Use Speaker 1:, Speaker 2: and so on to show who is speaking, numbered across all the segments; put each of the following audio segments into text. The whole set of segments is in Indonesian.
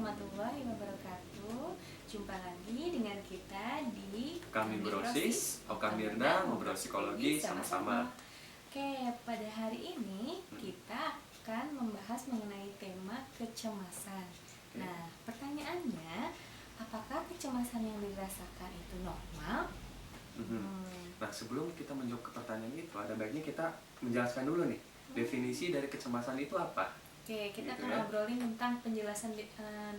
Speaker 1: warahmatullahi wabarakatuh. Jumpa lagi dengan kita di
Speaker 2: Kami Brosis, Oka Mirna, ngobrol psikologi sama-sama.
Speaker 1: Oke, pada hari ini kita akan membahas mengenai tema kecemasan. Nah, pertanyaannya, apakah kecemasan yang dirasakan itu normal?
Speaker 2: Nah, sebelum kita menjawab ke pertanyaan itu, ada baiknya kita menjelaskan dulu nih, definisi dari kecemasan itu apa?
Speaker 1: Oke, kita
Speaker 2: Gitu
Speaker 1: akan
Speaker 2: ya.
Speaker 1: ngobrolin tentang penjelasan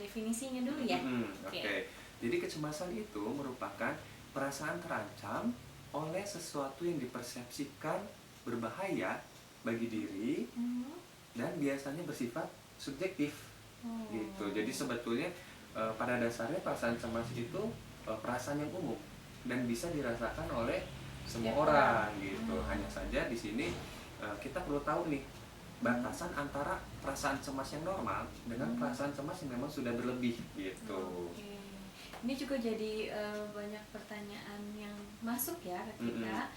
Speaker 1: definisinya dulu ya.
Speaker 2: Oke. Jadi kecemasan itu merupakan perasaan terancam oleh sesuatu yang dipersepsikan berbahaya bagi diri dan biasanya bersifat subjektif. Gitu. Jadi sebetulnya pada dasarnya perasaan cemas itu perasaan yang umum dan bisa dirasakan oleh semua orang gitu. Hanya saja di sini kita perlu tahu nih batasan antara perasaan cemas yang normal dengan perasaan cemas yang memang sudah berlebih gitu.
Speaker 1: Oke. Ini juga jadi banyak pertanyaan yang masuk ya ke kita.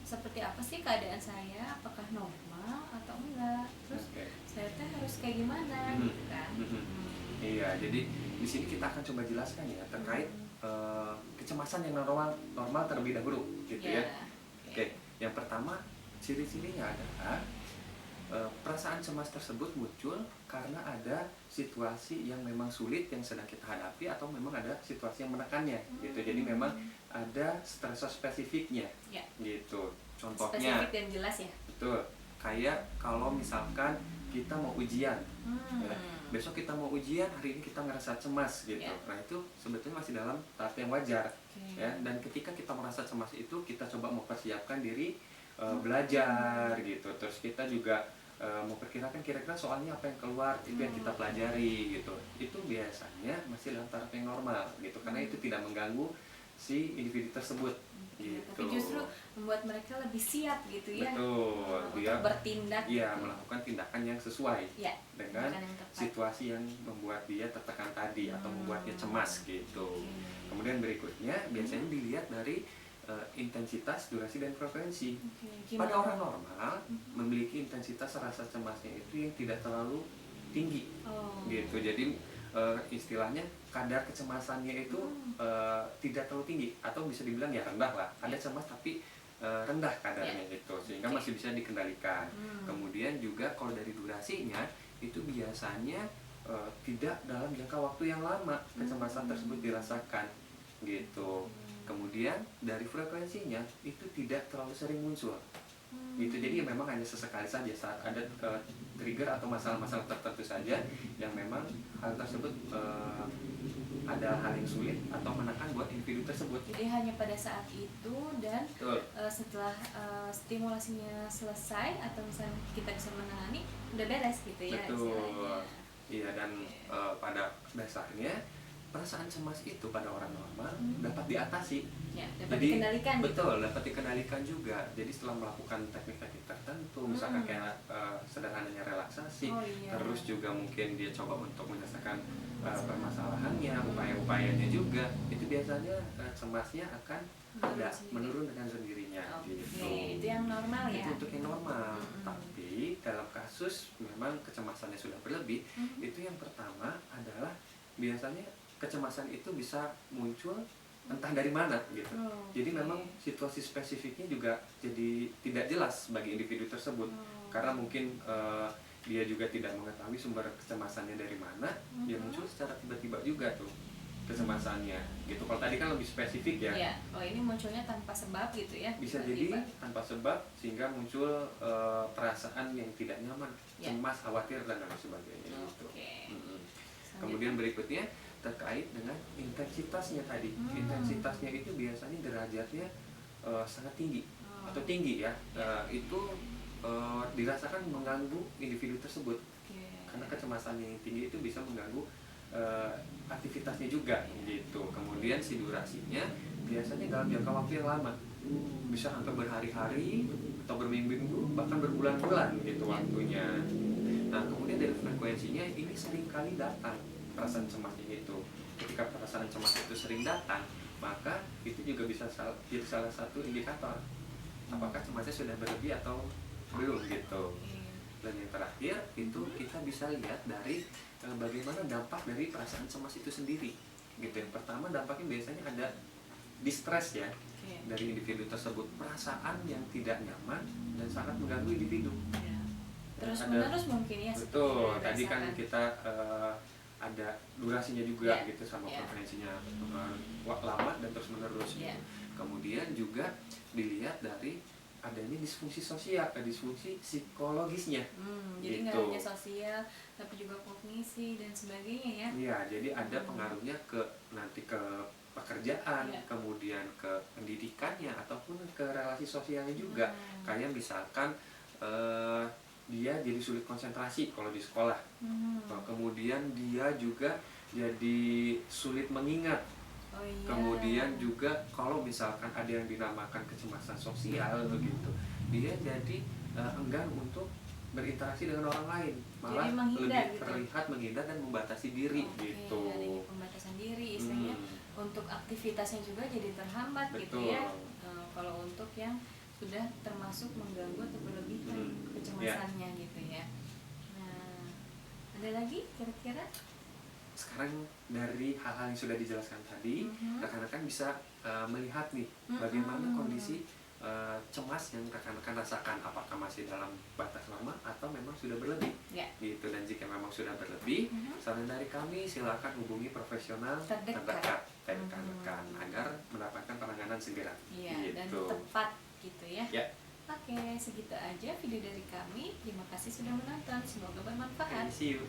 Speaker 1: Seperti apa sih keadaan saya? Apakah normal atau enggak? Terus saya teh harus kayak gimana gitu kan?
Speaker 2: Iya, jadi di sini kita akan coba jelaskan ya terkait kecemasan yang normal terlebih dahulu gitu ya. Oke, yang pertama ciri-cirinya adalah perasaan cemas tersebut muncul karena ada situasi yang memang sulit yang sedang kita hadapi atau memang ada situasi yang menekannya gitu. Jadi memang ada stresor spesifiknya gitu. Contohnya
Speaker 1: spesifik dan jelas ya.
Speaker 2: Betul. Kayak kalau misalkan kita mau ujian ya, besok kita mau ujian, hari ini kita ngerasa cemas gitu. Nah, itu sebetulnya masih dalam tahap yang wajar ya. Dan ketika kita merasa cemas itu, kita coba mempersiapkan diri belajar gitu. Terus kita juga memperkirakan kira-kira soalnya apa yang keluar, itu yang kita pelajari gitu. Itu biasanya masih dalam taraf yang normal gitu, karena itu tidak mengganggu si individu tersebut gitu.
Speaker 1: Tapi justru membuat mereka lebih siap gitu ya.
Speaker 2: Betul,
Speaker 1: untuk bertindak.
Speaker 2: Iya, melakukan tindakan yang sesuai dengan
Speaker 1: yang
Speaker 2: situasi yang membuat dia tertekan tadi atau membuatnya cemas gitu. Kemudian berikutnya biasanya dilihat dari intensitas, durasi, dan frekuensi. Pada orang normal memiliki intensitas rasa cemasnya itu yang tidak terlalu tinggi gitu. Jadi istilahnya kadar kecemasannya itu tidak terlalu tinggi atau bisa dibilang ya rendah lah. Ada cemas tapi rendah kadarnya gitu, sehingga masih bisa dikendalikan. Kemudian juga kalau dari durasinya itu biasanya tidak dalam jangka waktu yang lama kecemasan tersebut dirasakan gitu. Kemudian dari frekuensinya itu tidak terlalu sering muncul gitu. Jadi memang hanya sesekali saja saat ada trigger atau masalah-masalah tertentu saja yang memang hal tersebut ada hal yang sulit atau menekan buat individu tersebut.
Speaker 1: Jadi hanya pada saat itu dan setelah stimulasinya selesai atau misalnya kita bisa menangani, udah beres gitu ya.
Speaker 2: Betul. Iya, dan pada dasarnya perasaan cemas itu pada orang normal dapat diatasi.
Speaker 1: Dapat dikendalikan.
Speaker 2: Betul, dapat dikendalikan juga. Jadi setelah melakukan teknik-teknik tertentu, misalkan kayak sederhananya relaksasi, terus juga mungkin dia coba untuk menyelesaikan permasalahannya, upaya-upayanya juga, itu biasanya cemasnya akan menurun dengan sendirinya. Gitu.
Speaker 1: Itu yang normal ya.
Speaker 2: Itu untuk yang normal. Tapi dalam kasus memang kecemasannya sudah berlebih, itu yang pertama adalah biasanya kecemasan itu bisa muncul entah dari mana gitu. Jadi memang situasi spesifiknya juga jadi tidak jelas bagi individu tersebut. Karena mungkin dia juga tidak mengetahui sumber kecemasannya dari mana, dia muncul secara tiba-tiba juga tuh kecemasannya gitu. Kalau tadi kan lebih spesifik ya.
Speaker 1: Iya. Oh, ini munculnya tanpa sebab gitu ya.
Speaker 2: Bisa jadi tanpa sebab sehingga muncul perasaan yang tidak nyaman, cemas, khawatir dan lain sebagainya gitu. Kemudian berikutnya terkait dengan intensitasnya tadi. Intensitasnya itu biasanya derajatnya sangat tinggi atau tinggi ya. Itu dirasakan mengganggu individu tersebut. Karena kecemasan yang tinggi itu bisa mengganggu aktivitasnya juga gitu. Kemudian si durasinya biasanya dalam jangka waktu yang lama. Bisa sampai berhari-hari atau berminggu-minggu bahkan berbulan-bulan gitu waktunya. Nah, kemudian dari frekuensinya ini sering kali datang perasaan cemasnya itu. Ketika perasaan cemas itu sering datang, maka itu juga bisa jadi salah satu indikator apakah cemasnya sudah berlebih atau belum gitu. Dan yang terakhir itu kita bisa lihat dari bagaimana dampak dari perasaan cemas itu sendiri gitu. Yang pertama dampaknya biasanya ada distress ya, dari individu tersebut, perasaan yang tidak nyaman dan sangat mengganggu individu.
Speaker 1: Terus menerus mungkin ya.
Speaker 2: Betul, tadi kan kita ada durasinya juga gitu sama frekuensinya, lama dan terus menerus gitu. Kemudian juga dilihat dari adanya disfungsi sosial, disfungsi psikologisnya.
Speaker 1: Jadi
Speaker 2: gitu.
Speaker 1: nggak hanya sosial tapi juga kognisi dan sebagainya ya.
Speaker 2: Iya, jadi ada pengaruhnya ke nanti ke pekerjaan, kemudian ke pendidikannya ataupun ke relasi sosialnya juga. Kayak misalkan dia jadi sulit konsentrasi kalau di sekolah. Kemudian dia juga jadi sulit mengingat. Kemudian juga kalau misalkan ada yang dinamakan kecemasan sosial begitu, dia jadi enggan untuk berinteraksi dengan orang lain, malah lebih terlihat menghindar dan membatasi diri gitu.
Speaker 1: Adanya pembatasan diri, istilahnya untuk aktivitasnya juga jadi terhambat. Betul. Gitu ya. Kalau untuk yang sudah termasuk mengganggu atau berlebihan kecemasannya gitu ya. Nah, ada lagi kira-kira?
Speaker 2: Sekarang dari hal-hal yang sudah dijelaskan tadi, rekan-rekan bisa melihat nih bagaimana kondisi cemas yang rekan-rekan rasakan, apakah masih dalam batas normal atau memang sudah berlebih gitu. Dan jika memang sudah berlebih, saran dari kami silakan hubungi profesional terdekat rekan-rekan agar mendapatkan penanganan segera gitu.
Speaker 1: Dan tepat gitu ya. Oke, segitu aja video dari kami. Terima kasih sudah menonton, semoga bermanfaat.
Speaker 2: See you.